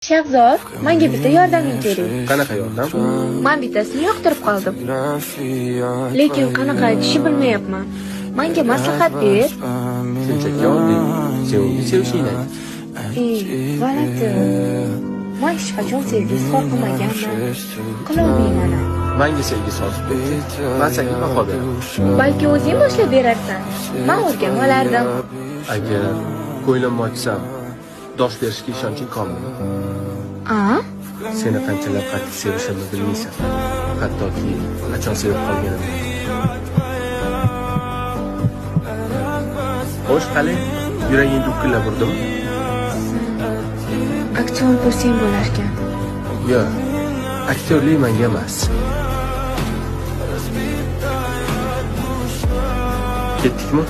Shahzod, menga bitta yordaming kerak. Qanaqa yordam? Men bittasini yoqtirib qoldim. Lekin qanaqa aytishni bilmayapman. Menga maslahat ber. Shunchaki oddiy. Sevgi sevishingni ayt. G'alati. Men hech qachon sevgi izhor qilmaganman. Qilolmayman. Menga sevgi sozib berdi. Men senga baho beraman. Balki o'zing boshlab berarsan. Men o'rganib olardim. Agar ko'nglimni ochsam, dosh berishga ishonching komil. Seni qanchalar qattiq sevishimni bilmaysan. Hattoki qachon sevib qolganimni. Xo'sh, qale, yuraging dukkillab urdimi? Aktyor bo'lsang bo'lar ekan. Yo'q, aktyorlik menga emas. Ketdikmi?